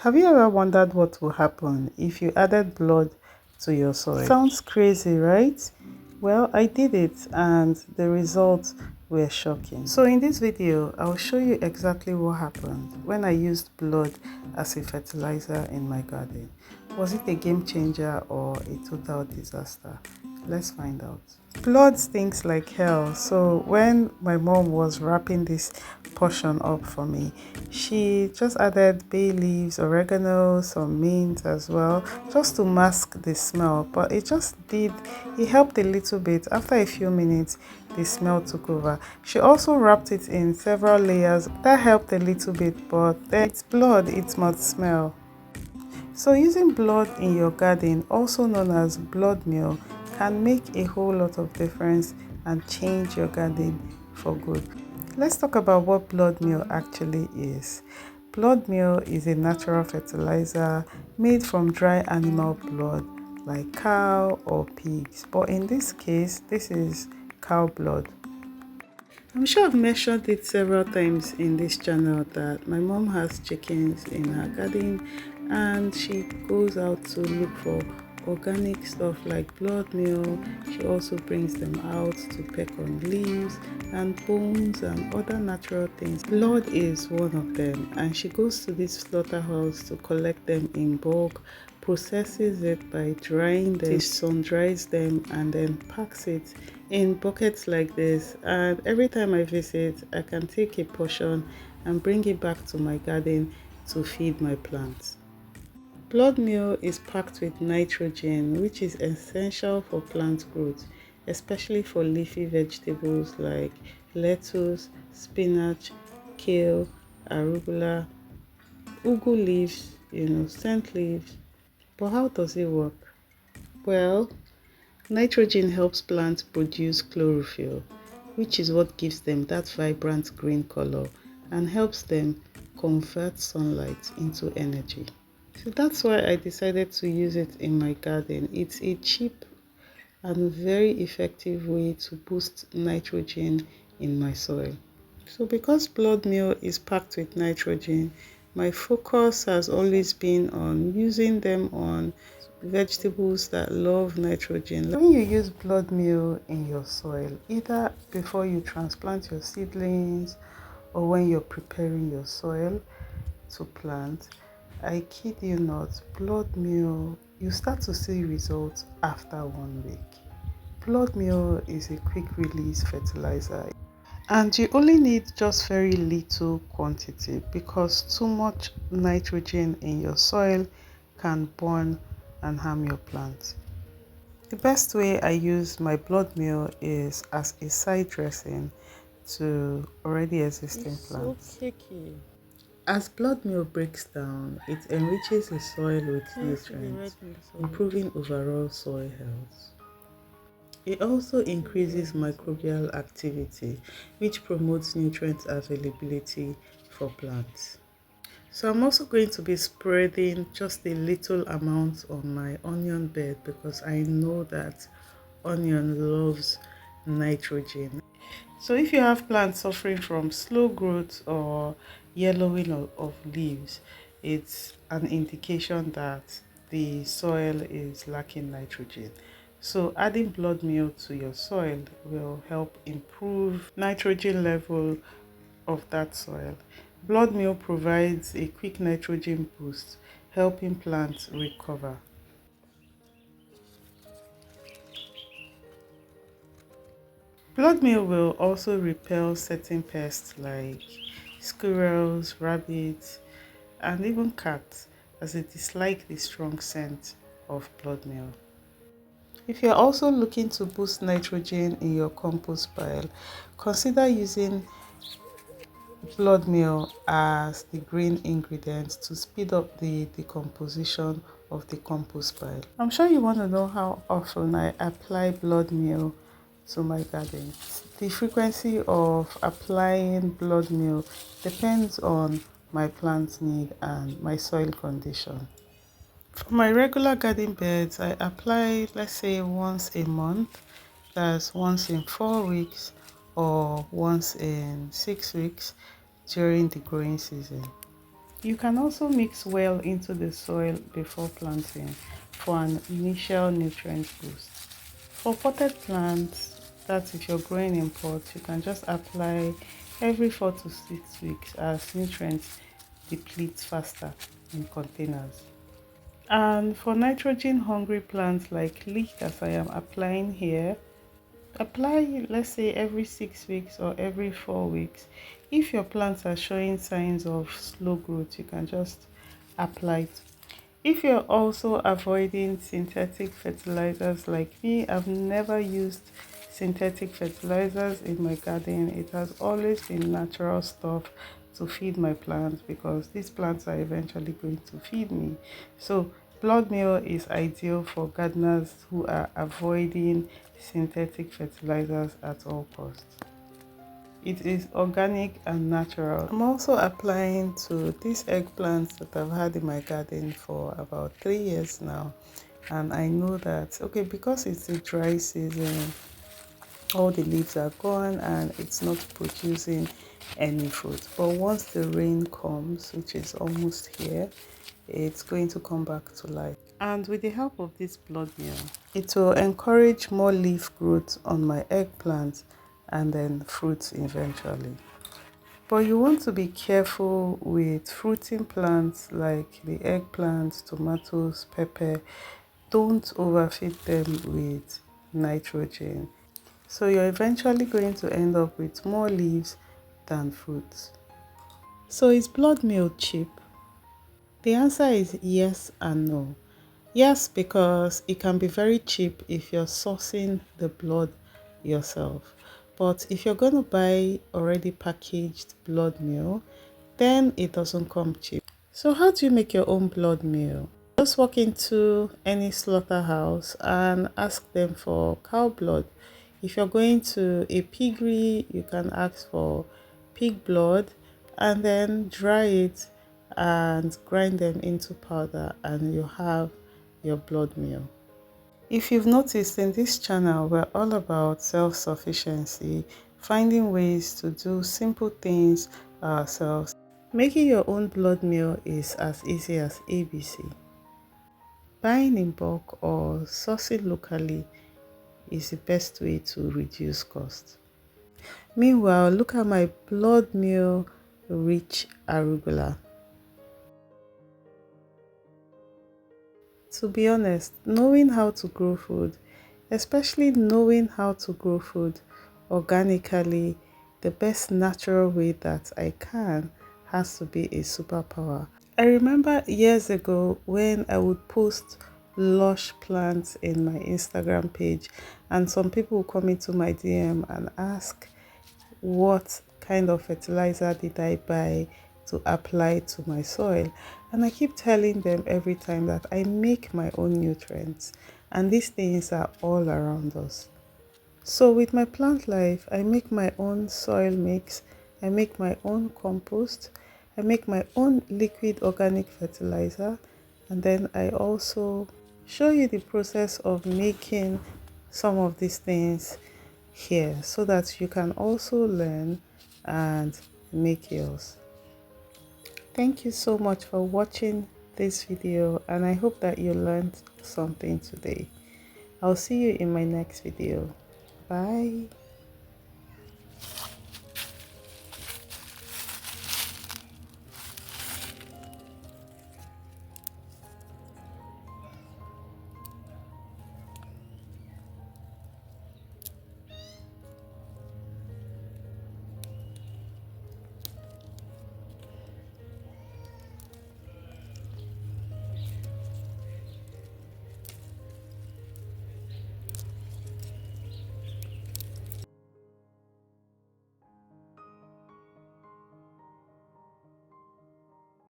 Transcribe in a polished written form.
Have you ever wondered what will happen if you added blood to your soil? Sounds crazy, right? Well, I did it and the results were shocking. So in this video, I'll show you exactly what happened when I used blood as a fertilizer in my garden. Was it a game changer or a total disaster? Let's find out. Blood stinks like hell, so when my mom was wrapping this portion up for me, she just added bay leaves, oregano, some mint as well, just to mask the smell. But it helped a little bit. After a few minutes, the smell took over. She also wrapped it in several layers. That helped a little bit, but then it's blood, it must smell. So using blood in your garden, also known as blood meal, can make a whole lot of difference and change your garden for good. Let's talk about what blood meal actually is. Blood meal is a natural fertilizer made from dry animal blood like cow or pigs, but in this case, this is cow blood. I'm sure I've mentioned it several times in this channel that my mom has chickens in her garden and she goes out to look for organic stuff like blood meal. She also brings them out to peck on leaves and bones and other natural things. Blood is one of them, and she goes to this slaughterhouse to collect them in bulk, processes it by drying them, sun dries them, and then packs it in buckets like this. And every time I visit, I can take a portion and bring it back to my garden to feed my plants. Blood meal is packed with nitrogen, which is essential for plant growth, especially for leafy vegetables like lettuce, spinach, kale, arugula, ugu leaves, scent leaves. But how does it work? Well, nitrogen helps plants produce chlorophyll, which is what gives them that vibrant green color and helps them convert sunlight into energy. So that's why I decided to use it in my garden. It's a cheap and very effective way to boost nitrogen in my soil. So because blood meal is packed with nitrogen, my focus has always been on using them on vegetables that love nitrogen. When you use blood meal in your soil, either before you transplant your seedlings or when you're preparing your soil to plant, I kid you not, blood meal, you start to see results after 1 week. Blood meal is a quick release fertilizer, and you only need just very little quantity because too much nitrogen in your soil can burn and harm your plants. The best way I use my blood meal is as a side dressing to already existing plants. So cakey. As blood meal breaks down, it enriches the soil with nutrients, improving overall soil health. It also increases microbial activity, which promotes nutrient availability for plants. So I'm also going to be spreading just a little amount on my onion bed because I know that onion loves nitrogen. So if you have plants suffering from slow growth or yellowing of leaves, it's an indication that the soil is lacking nitrogen. So adding blood meal to your soil will help improve nitrogen level of that soil. Blood meal provides a quick nitrogen boost, helping plants recover. Blood meal will also repel certain pests like squirrels, rabbits, and even cats, as they dislike the strong scent of blood meal. If you're also looking to boost nitrogen in your compost pile, consider using blood meal as the green ingredient to speed up the decomposition of the compost pile. I'm sure you want to know how often I apply blood meal to my garden. The frequency of applying blood meal depends on my plant need and my soil condition. For my regular garden beds, I apply, let's say, once a month. That's once in 4 weeks or once in 6 weeks during the growing season. You can also mix well into the soil before planting for an initial nutrient boost. For potted plants, that's if you're growing in pots, you can just apply every 4 to 6 weeks as nutrients deplete faster in containers. And for nitrogen hungry plants like leek, as I am applying here, apply, let's say, every 6 weeks or every 4 weeks. If your plants are showing signs of slow growth, you can just apply it. If you're also avoiding synthetic fertilizers like me, I've never used synthetic fertilizers in my garden. It has always been natural stuff to feed my plants because these plants are eventually going to feed me. So blood meal is ideal for gardeners who are avoiding synthetic fertilizers at all costs. It is organic and natural. I'm also applying to these eggplants that I've had in my garden for about 3 years now, and I know that, okay, because it's the dry season, all the leaves are gone and it's not producing any fruit. But once the rain comes, which is almost here, it's going to come back to life. And with the help of this blood meal, it will encourage more leaf growth on my eggplants and then fruits eventually. But you want to be careful with fruiting plants like the eggplants, tomatoes, pepper. Don't overfeed them with nitrogen. So you're eventually going to end up with more leaves than fruits. So is blood meal cheap? The answer is yes and no. Yes, because it can be very cheap if you're sourcing the blood yourself. But if you're going to buy already packaged blood meal, then it doesn't come cheap. So how do you make your own blood meal? Just walk into any slaughterhouse and ask them for cow blood. If you're going to a piggery, you can ask for pig blood and then dry it and grind them into powder, and you have your blood meal. If you've noticed, in this channel we're all about self-sufficiency, finding ways to do simple things ourselves. Making your own blood meal is as easy as ABC. Buying in bulk or sourcing locally is the best way to reduce cost. Meanwhile, look at my blood meal rich arugula. To be honest, knowing how to grow food, especially knowing how to grow food organically, the best natural way that I can, has to be a superpower. I remember years ago when I would post lush plants in my Instagram page, and some people would come into my DM and ask what kind of fertilizer did I buy to apply to my soil. And I keep telling them every time that I make my own nutrients, and these things are all around us. So with my plant life, I make my own soil mix, I make my own compost, I make my own liquid organic fertilizer, and then I also show you the process of making some of these things here so that you can also learn and make yours. Thank you so much for watching this video, and I hope that you learned something today. I'll see you in my next video. Bye.